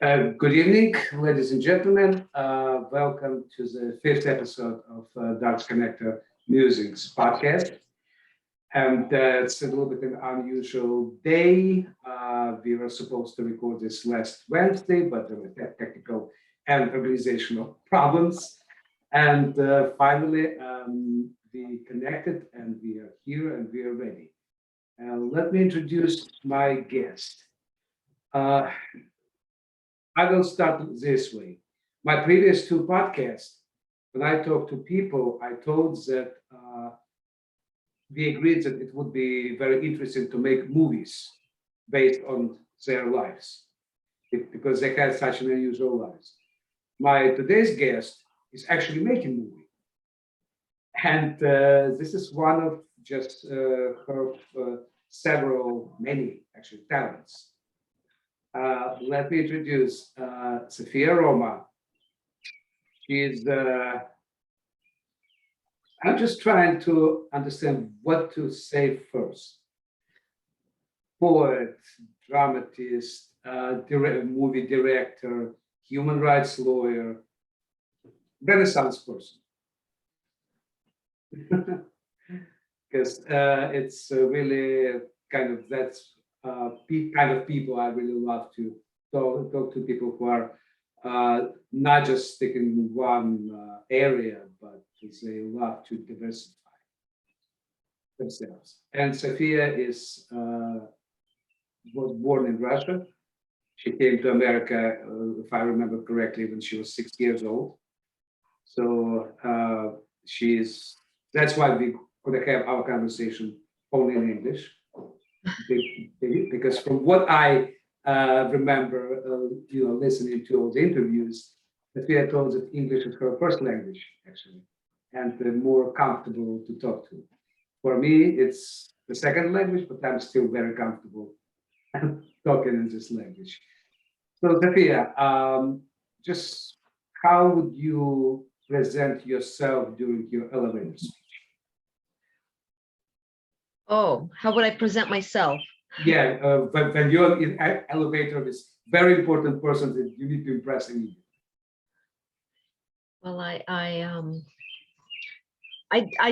Good evening, ladies and gentlemen. Welcome to the fifth episode of Darts Connector Musings podcast. And it's a little bit an unusual day. We were supposed to record this last Wednesday, but there were technical and organizational problems. And finally, we connected and we are here and we are ready. Let me introduce my guest. Uh, I will start this way. My previous two podcasts, when I talked to people, I told that we agreed that it would be very interesting to make movies based on their lives because they had such an unusual lives. My today's guest is actually making movie, and this is one of just her several, many actually talents. Let me introduce Sophia Romma. She is I'm just trying to understand what to say first. Poet, dramatist, movie director, human rights lawyer, Renaissance person. Because it's really kind of that's kind of people I really love to talk to people who are not just sticking in one area, but they love to diversify themselves. And Sophia was born in Russia. She came to America, if I remember correctly, when she was 6 years old. So that's why we could have our conversation only in English. Because from what I remember, listening to all the interviews, Sophia told that English is her first language, actually, and more comfortable to talk to. For me, it's the second language, but I'm still very comfortable talking in this language. So, Sophia, just how would you present yourself during your elevator speech? Oh, how would I present myself? Yeah, when you're in elevator, this very important person that you need to impress immediately. Well, I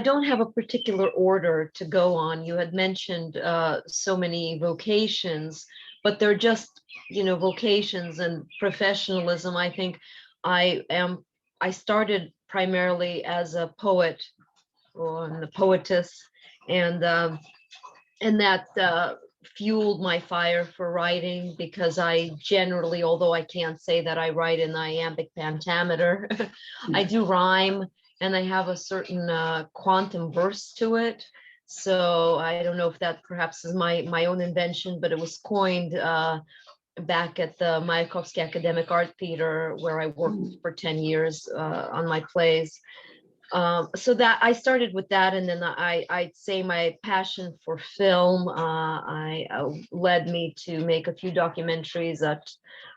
don't have a particular order to go on. You had mentioned so many vocations, but they're just, vocations and professionalism. I think I started primarily as a poet or a poetess, and that fueled my fire for writing because I generally, although I can't say that I write in iambic pentameter, I do rhyme and I have a certain quantum verse to it. So I don't know if that perhaps is my own invention, but it was coined back at the Mayakovsky Academic Art Theater, where I worked for 10 years on my plays. So that I started with that, and then I'd say my passion for film led me to make a few documentaries that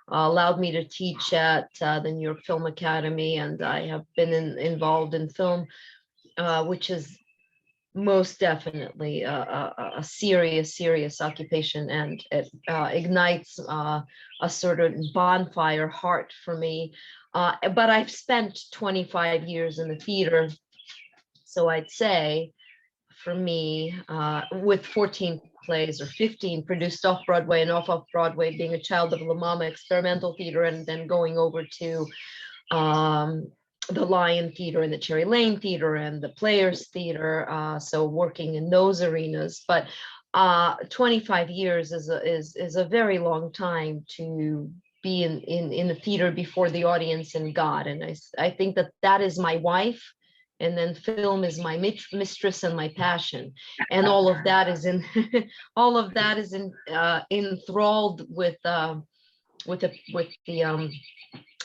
allowed me to teach at the New York Film Academy, and I have been involved in film, which is most definitely a serious occupation, and it ignites a sort of bonfire heart for me. But I've spent 25 years in the theater, so I'd say for me, with 14 plays or 15 produced off Broadway and off Broadway, being a child of La Mama experimental theater, and then going over to the Lion Theater and the Cherry Lane Theater and the Players Theater, so working in those arenas. But 25 years is a very long time to be in the theater before the audience and God. And I think that is my wife, and then film is my mistress and my passion, and all of that is in all of that is enthralled with the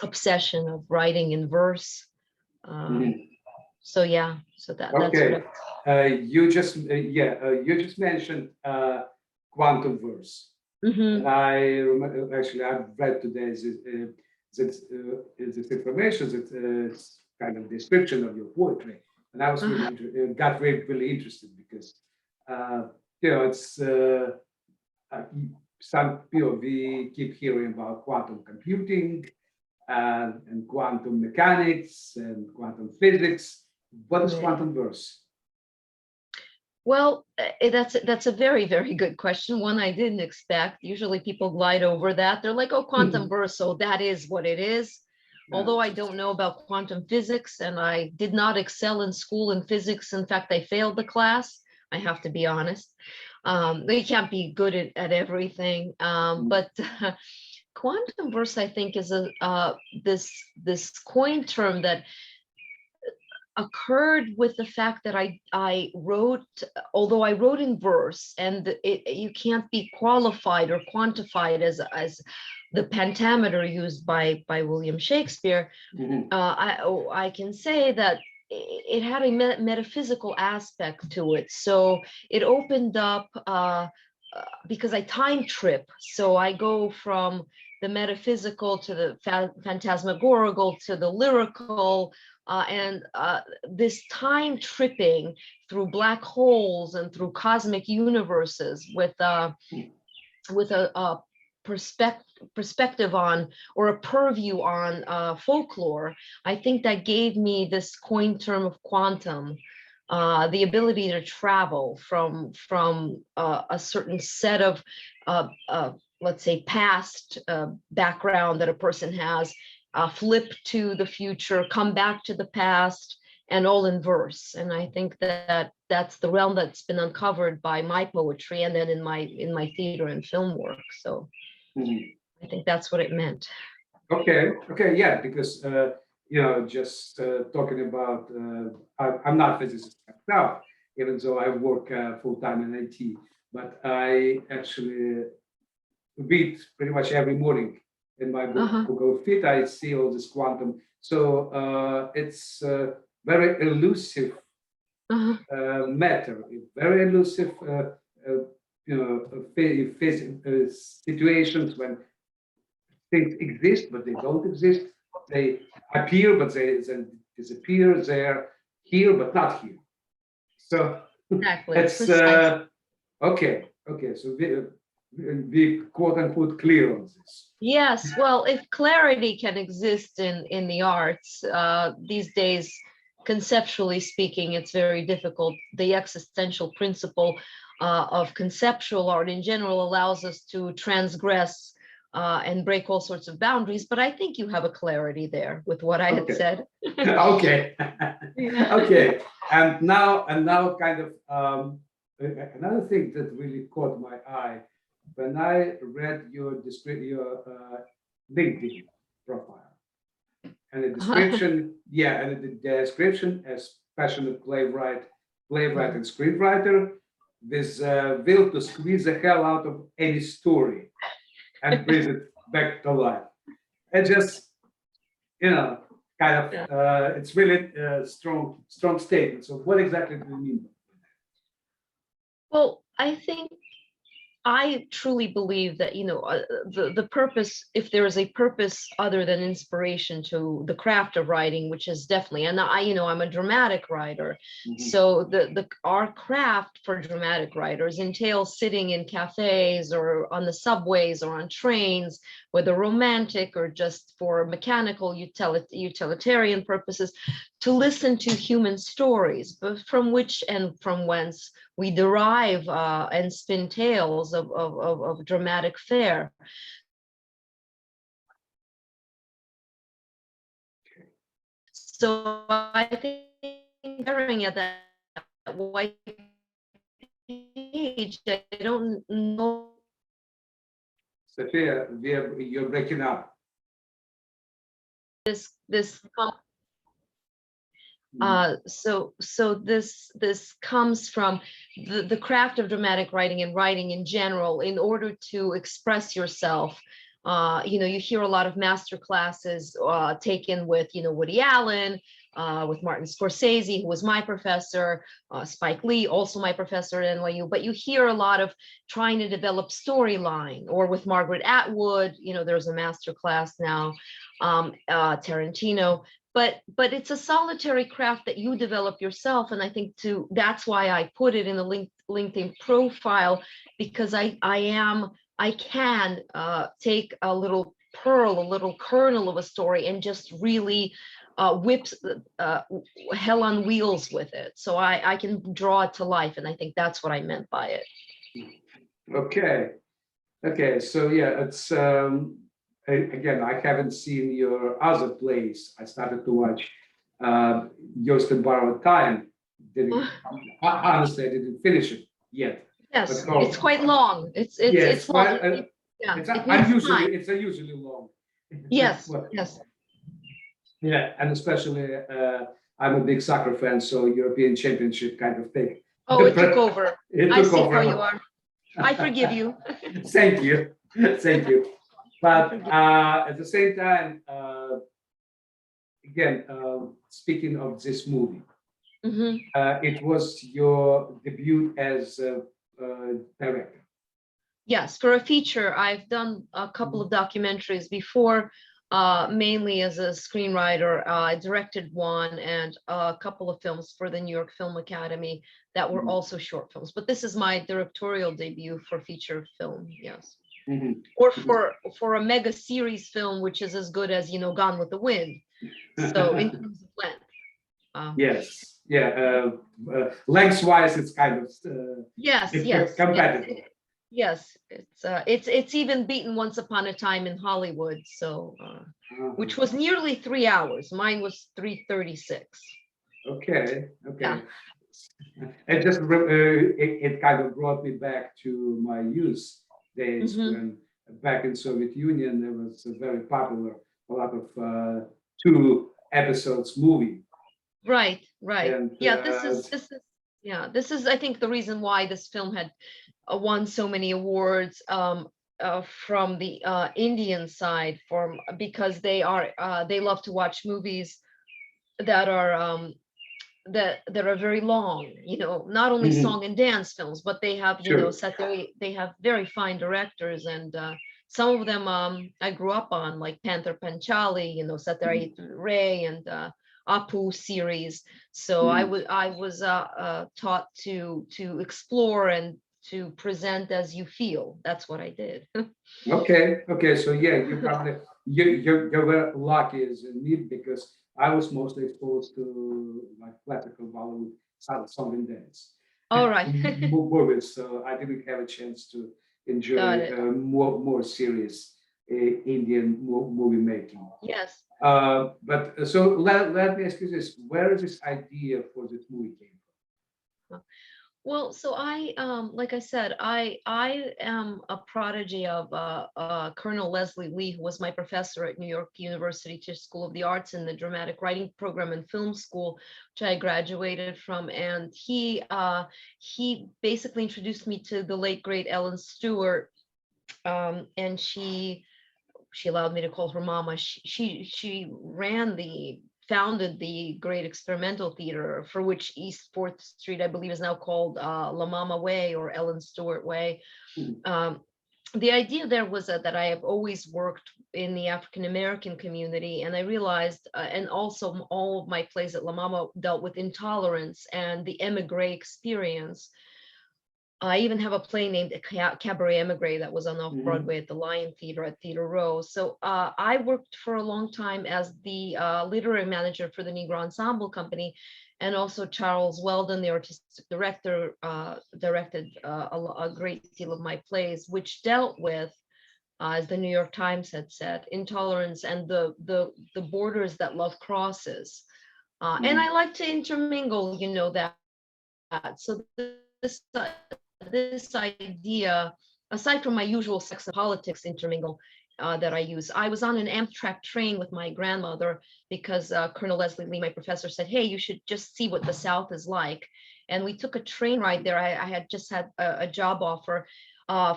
obsession of writing in verse. So yeah, so that's Okay. You just mentioned quantum verse. And I remember, actually, I've read today this information that it's kind of description of your poetry, and I was really interested because it's some people, we keep hearing about quantum computing and quantum mechanics and quantum physics. What is Right. quantum verse? Well, that's a very, very good question. One I didn't expect. Usually people glide over that. They're like, oh, quantum burst, so that is what it is. Yeah. Although I don't know about quantum physics and I did not excel in school in physics. In fact, I failed the class. I have to be honest. They can't be good at everything. But quantum burst, I think, is this coin term that occurred with the fact that I wrote, although I wrote in verse, and you can't be qualified or quantified as the pentameter used by William Shakespeare. I can say that it had a metaphysical aspect to it. So it opened up because I time trip. So I go from the metaphysical to the phantasmagorical to the lyrical, and this time tripping through black holes and through cosmic universes with a perspective on, or a purview on folklore. I think that gave me this coin term of quantum, the ability to travel from a certain set of let's say past background that a person has, flip to the future, come back to the past, and all in verse. And I think that that's the realm that's been uncovered by my poetry and then in my theater and film work. So I think that's what it meant. Okay, yeah, because just talking about, I'm not a physicist myself, even though I work full time in IT, but I actually read pretty much every morning in my book Google Fit. I see all this quantum, so it's very elusive matter, very elusive, situations when things exist, but they don't exist. They appear, but they then disappear. They're here, but not here. So Exactly. it's okay. So we quote unquote clear on this. Yes, well, if clarity can exist in the arts these days, conceptually speaking, it's very difficult. The existential principle of conceptual art in general allows us to transgress and break all sorts of boundaries. But I think you have a clarity there with what I had said. Okay. Okay. And now kind of another thing that really caught my eye when I read your LinkedIn profile and the description, and the description as passionate playwright and screenwriter with will to squeeze the hell out of any story and bring it back to life. And just, kind of, it's really a strong statement. So what exactly do you mean? Well, I think I truly believe that, the purpose, if there is a purpose other than inspiration to the craft of writing, which is definitely, and I'm a dramatic writer. So our craft for dramatic writers entails sitting in cafes or on the subways or on trains, whether romantic or just for mechanical utilitarian purposes, to listen to human stories, but from which and from whence we derive and spin tales of dramatic fare. So I think staring at that white page, I don't know. Sophia, you're breaking up. This so this comes from the craft of dramatic writing and writing in general. In order to express yourself, you hear a lot of master classes taken with Woody Allen, with Martin Scorsese, who was my professor, Spike Lee, also my professor at NYU. But you hear a lot of trying to develop storyline, or with Margaret Atwood, there's a master class now, Tarantino. But it's a solitary craft that you develop yourself. And I think that's why I put it in the LinkedIn profile, because I am I can take a little pearl, a little kernel of a story, and just really whip hell on wheels with it. So I can draw it to life, and I think that's what I meant by it. Okay. Okay. So yeah, it's again, I haven't seen your other plays. I started to watch Yost and Borrowed Time. Didn't honestly, I didn't finish it yet. But Yes, it's hope. quite long. Yes, It's long. well, Yeah, it's it needs unusually time. it's unusually long. Yes, Well, yes. yeah, and especially I'm a big soccer fan, so European Championship kind of thing. Oh, it took over. It I took see how you over. are. I forgive you. Thank you, thank you. I But forgive. at the same time, again, speaking of this movie, Mhm. it was your debut as a director. Yes, for a feature, I've done a couple of documentaries before, mainly as a screenwriter. I directed one and a couple of films for the New York Film Academy that were Mhm. also short films. But this is my directorial debut for feature film, yes. Mhm. Or for a mega series film, which is as good as, Gone with the Wind. So in terms of length. Yes, yeah. Lengthwise, it's kind of Yes, yes, yes. compatible. Yes, it's even beaten Once Upon a Time in Hollywood, so which was nearly 3 hours. Mine was 3:36. Okay, Yeah. okay. It just it kind of brought me back to my youth days Hmm. when back in Soviet Union there was a very popular a lot of two episodes movie Right, right. and Yeah, this is I think the reason why this film had won so many awards from the Indian side, from because they love to watch movies that are that are very long, not only Mhm. song and dance films, but they have, Sure. they have very fine directors, and some of them I grew up on, like Panther Panchali, Mhm. Satyajit Ray, and Apu series. So I Mhm. was taught to explore and to present as you feel. That's what I did. Okay, okay. So yeah, you probably you were lucky as me because I was mostly exposed to like classical Bollywood song and dance All right. movies, so I didn't have a chance to Got enjoy it. more serious Indian movie making. Yes. But so let me ask you this: where this idea for this movie came Well, so like I said, I am a prodigy of Colonel Leslie Lee, who was my professor at New York University Tisch School of the Arts in the dramatic writing program and film school, which I graduated from, and he basically introduced me to the late great Ellen Stewart, and she allowed me to call her mama. She founded the Great Experimental Theater, for which East Fourth Street, I believe, is now called La Mama Way or Ellen Stewart Way. from? Um, the idea there was that I have always worked in the African American community, and I realized, and also all of my plays at La Mama dealt with intolerance and the emigre experience. I even have a play named Cabaret Emigre that was on off Mhm. Broadway at the Lion Theater at Theater Row. So I worked for a long time as the literary manager for the Negro Ensemble Company, and also Charles Weldon, the artistic director, directed a great deal of my plays, which dealt with, as the New York Times had said, intolerance and the borders that love crosses. And Mhm. I like to intermingle, that. So this idea, aside from my usual sex and politics intermingle that I use, I was on an Amtrak train with my grandmother because Colonel Leslie Lee, my professor, said, "Hey, you should just see what the South is like." And we took a train ride there. I had just had a job offer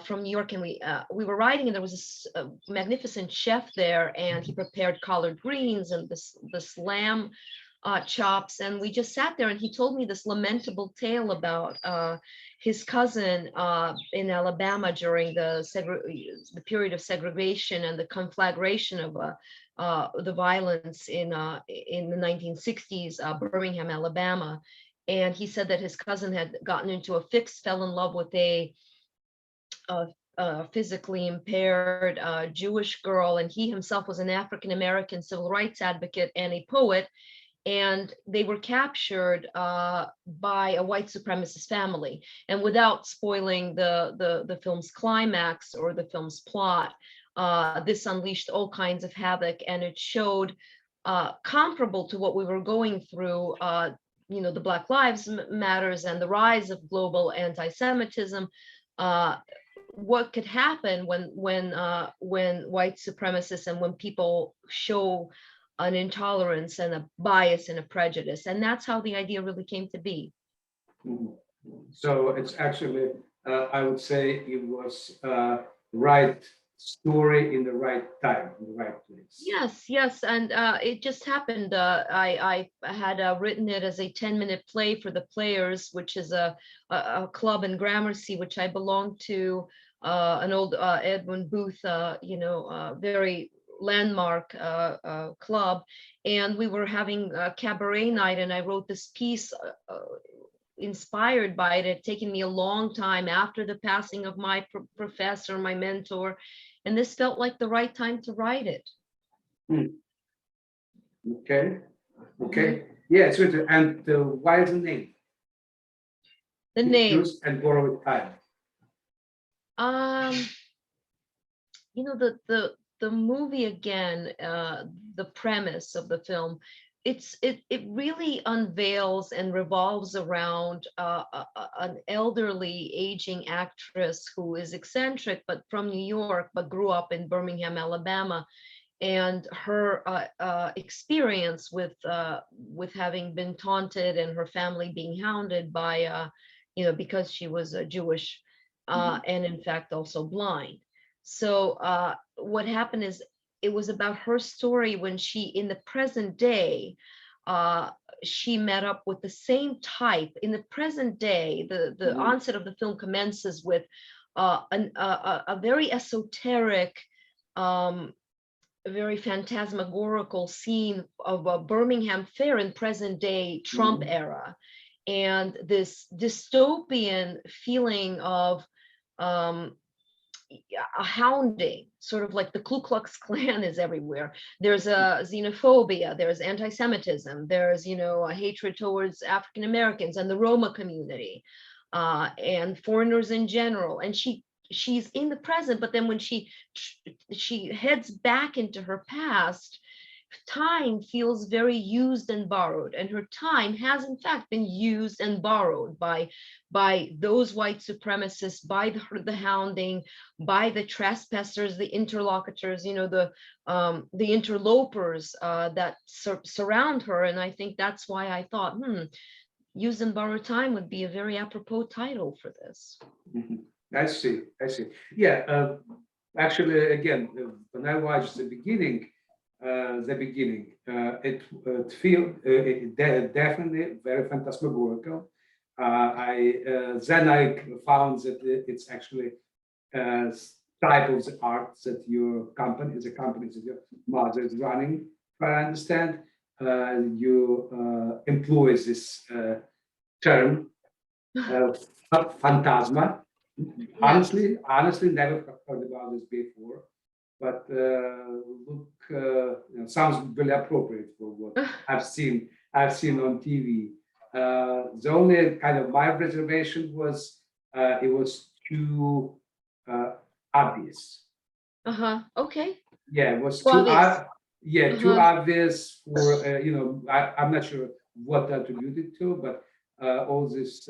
from New York, and we were riding, and there was this magnificent chef there, and he prepared collard greens and this lamb chops, and we just sat there, and he told me this lamentable tale about his cousin in Alabama during the period of segregation and the conflagration of the violence in the 1960s, Birmingham, Alabama. And he said that his cousin had gotten into a fix, fell in love with a physically impaired Jewish girl, and he himself was an African American civil rights advocate and a poet, and they were captured by a white supremacist family. And without spoiling the film's climax or the film's plot, this unleashed all kinds of havoc, and it showed comparable to what we were going through. The Black Lives Matters and the rise of global anti-Semitism. What could happen when white supremacists and when people show an intolerance and a bias and a prejudice, and that's how the idea really came to be. Mhm. So it's actually, I would say, it was right story in the right time, in the right place. Yes, and it just happened. I had written it as a 10-minute play for the Players, which is a club in Gramercy, which I belong to, an old Edwin Booth, very landmark club, and we were having a cabaret night, and I wrote this piece inspired by it. It had taken me a long time after the passing of my professor, my mentor, and this felt like the right time to write it. Okay. Yeah, so and why is the name? The name. Use and borrowed time. The movie, again, the premise of the film, it really unveils and revolves around an elderly aging actress who is eccentric but from New York, but grew up in Birmingham, Alabama, and her experience with having been taunted and her family being hounded by because she was Jewish, and in fact also blind. So what happened is, it was about her story when she, in the present day, she met up with the same type. In the present day, the onset of the film commences with a very esoteric, very phantasmagorical scene of a Birmingham fair in present day Trump era, and this dystopian feeling of a hounding, sort of like the Ku Klux Klan is everywhere. There's a xenophobia, there's anti-Semitism, there's a hatred towards African Americans and the Roma community, and foreigners in general. And she's in the present, but then when she heads back into her past, time feels very used and borrowed, and her time has in fact been used and borrowed by those white supremacists, by the hounding, by the trespassers, the interlocutors, the interlopers that surround her. And I think that's why I thought used and borrowed time would be a very apropos title for this. I see. Yeah, actually, again, when I watched the beginning, it feel definitely very phantasmagorical. Then I found that it's actually type of the art that your company, the company that your mother is running. If I understand, you employ this term, phantasma. Honestly, never heard about this before. But sounds really appropriate for what I've seen on TV. The only kind of my reservation was it was too obvious. Okay. Yeah, it was too obvious. Too obvious for I'm not sure what that attributed to, but all this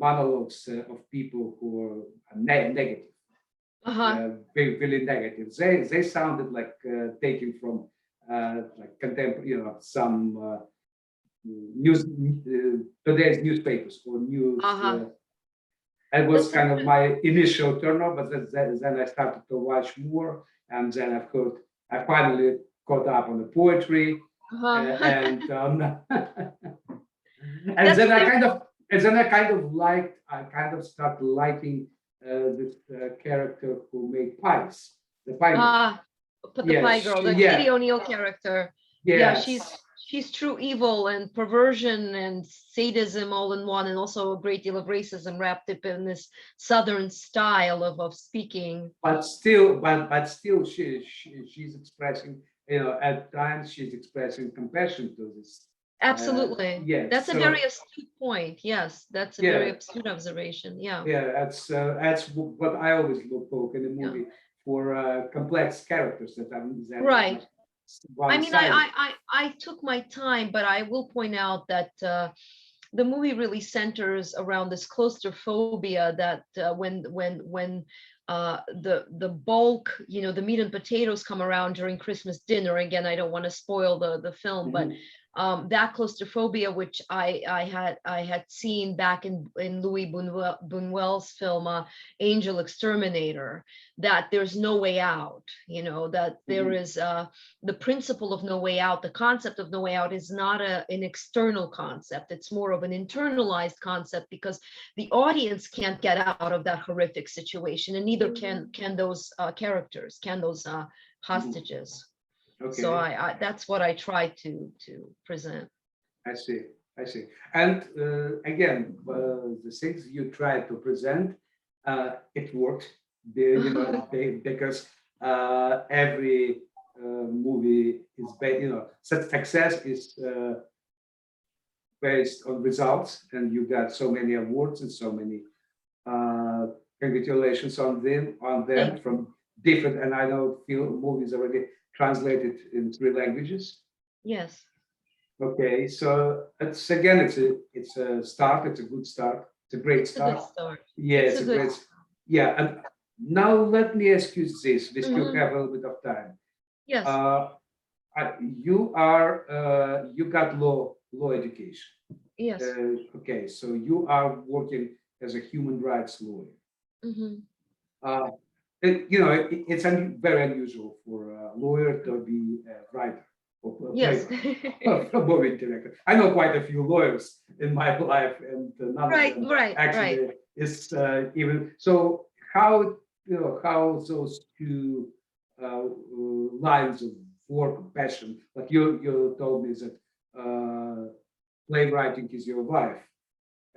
monologues of people who are negative. Really negative. They sounded like taken from like contemporary, some news, today's newspapers or news. It was kind of my initial turn off, but then I started to watch more, and then I finally caught up on the poetry, and then I kind of started liking this character who made pies, the pie girl. But the pie girl, the Katie O'Neill character. Yeah, she's true evil and perversion and sadism all in one, and also a great deal of racism wrapped up in this Southern style of speaking. But still, she's expressing, at times she's expressing compassion to this. Absolutely. Yes. That's a very astute point. Yes, that's a very Yeah, astute observation. Yeah. yeah. That's what I always look for in a Yeah. movie, for complex characters that are Right. not I mean, I, one-sided. I, I, I took my time, but I will point out that the movie really centers around this claustrophobia that when the bulk, the meat and potatoes come around during Christmas dinner. Again, I don't want to spoil the film, but Mhm, that claustrophobia, which I had seen back in Louis Buñuel's film Angel Exterminator, that there's no way out. That there mhm. is the principle of no way out, the concept of no way out is not an external concept. It's more of an internalized concept, because the audience can't get out of that horrific situation, and neither can those characters, can those Mhm. hostages. So Okay, that's what I try to present. I see. I see. And again, the things you try to present, it worked. Because every movie is based, success is based on results, and you got so many awards and so many uh, congratulations on them Thank you. from different. And I know film movies already translated in 3 languages. Yes, Okay, so it's a start. It's a good start. It's a great it's a good start. start. Yeah, It's it's a a good. great. Yeah, and now let me ask you this. We still Mhm. have a little bit of time. Yes, Uh, you got law education. yes. Okay, so you are working as a human rights lawyer. Hmm. Uh, it's very unusual for a lawyer to be a writer or a Yes. playwright, a movie director. I know quite a few lawyers in my life, and none of Right, them right, right. actually is even. So how those two lines of work, passion, like you told me that playwriting is your wife,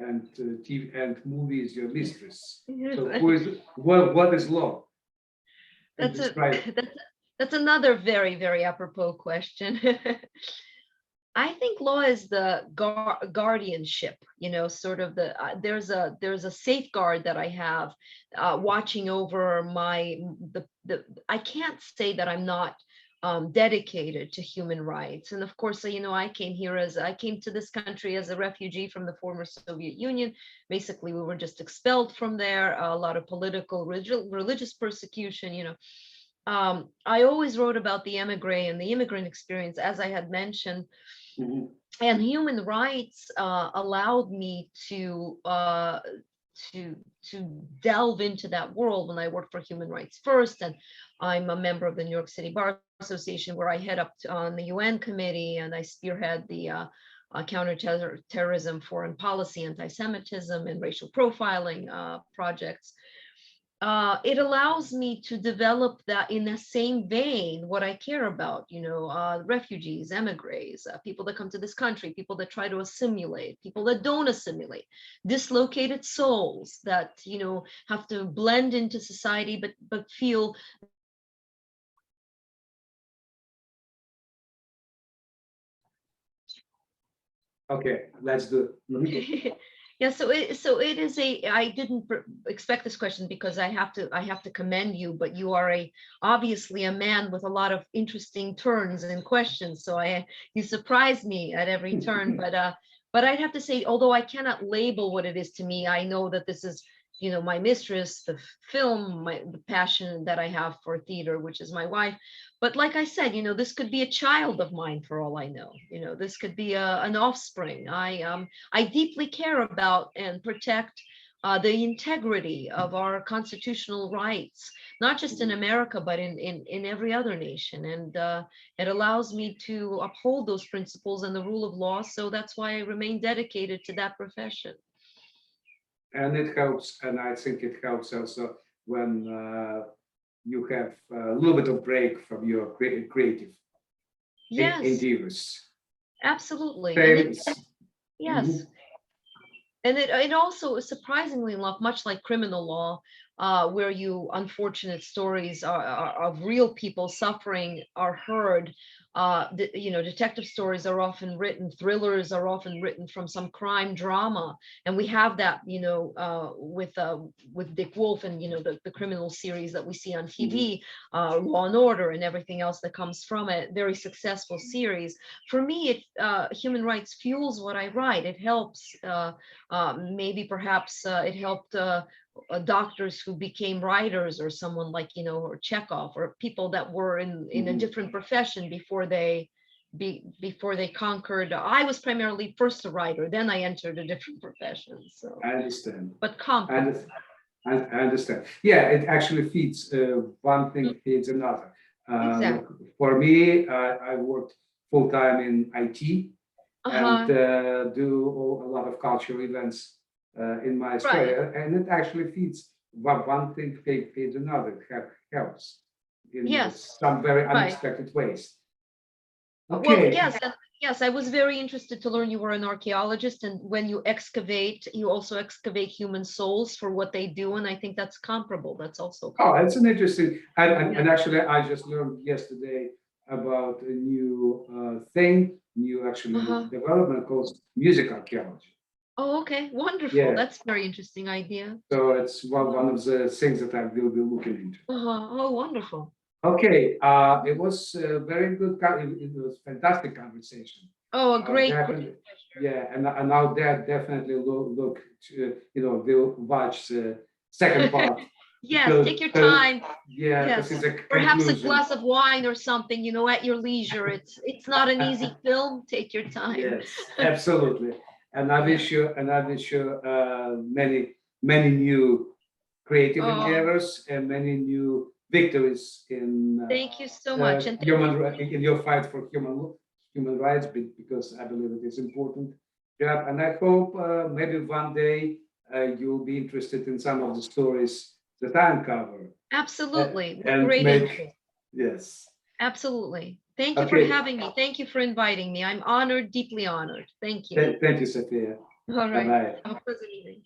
and TV and movie is your mistress. So who is what is law? And That's a describe. that's another very, very apropos question. I think law is the guardianship, sort of there's a safeguard that I have, watching over the I can't say that I'm not dedicated to human rights. And of course, I came to this country as a refugee from the former Soviet Union. Basically, we were just expelled from there. A lot of political, religious persecution. I always wrote about the emigre and the immigrant experience, as I had mentioned, Mhm. and human rights allowed me to to delve into that world when I worked for Human Rights First, and I'm a member of the New York City Bar Association, where I head up on the UN committee, and I spearhead the counterterrorism, foreign policy, anti-Semitism, and racial profiling projects. It allows me to develop that in the same vein, what I care about, refugees, emigres, people that come to this country, people that try to assimilate, people that don't assimilate, dislocated souls that, have to blend into society, but feel. Okay, let's do it. Mhm. Yeah, so it is I didn't expect this question, because I have to commend you, but you are obviously a man with a lot of interesting turns and questions. So you surprise me at every turn, but I'd have to say, although I cannot label what it is to me, I know that this is, my mistress, the film, the passion that I have for theater, which is my wife. But like I said, this could be a child of mine for all I know. This could be an offspring. I deeply care about and protect the integrity of our constitutional rights, not just in America, but in every other nation. And it allows me to uphold those principles and the rule of law. So that's why I remain dedicated to that profession. And it helps, and I think it helps also when you have a little bit of break from your creative Yes, endeavors. Absolutely. And Same. yes. And it also is surprisingly enough, much like criminal law, where unfortunate stories of real people suffering are heard. Detective stories are often written, thrillers are often written from some crime drama, and we have that, with Dick Wolf and the criminal series that we see on TV, Law and Order, and everything else that comes from it. Very successful series. For me, human rights fuels what I write. It helps. Maybe perhaps it helped doctors who became writers, or someone like, or Chekhov, or people that were in a different profession before they conquered. I was primarily first a writer, then I entered a different profession. So I understand. but I comparable. understand. I understand. Yeah, it actually feeds. One thing feeds another. Exactly. Look, for me, I worked full time in IT and do a lot of cultural events in my Right. sphere, and it actually feeds. One thing feeds another. It helps in Yes. some very Right. unexpected ways. Well, Okay. yes, and yes, I was very interested to learn you were an archaeologist, and when you excavate, you also excavate human souls for what they do, and I think that's comparable. That's also Oh, comparable. it's an interesting, and Yeah. actually, I just learned yesterday about a new thing, new actually development called music archaeology. Oh, okay, wonderful. Yeah, That's a very interesting idea. so it's one of the things that I will be looking into. Oh, wonderful. Okay, it was a very good, it was fantastic conversation. Oh, a great Definitely, yeah, and now that definitely look to, we'll watch the second part. Yes, Because, take your time. yeah, Yes, because it's a perhaps a conclusion. glass of wine or something, at your leisure. It's not an easy film. Take your time. Yes, absolutely. And I wish you many new creative Oh, endeavors and many new victories in thank you so much. And in your fight for human rights, because I believe it is important. Yeah, and I hope maybe one day you'll be interested in some of the stories that I uncover. absolutely, with And great make, interest. yes. Absolutely. Thank you for Okay. having me. Thank you for inviting me. I'm honored, deeply honored. Thank you. Thank you, Sophia. All right. Bye-bye. Have a pleasant evening.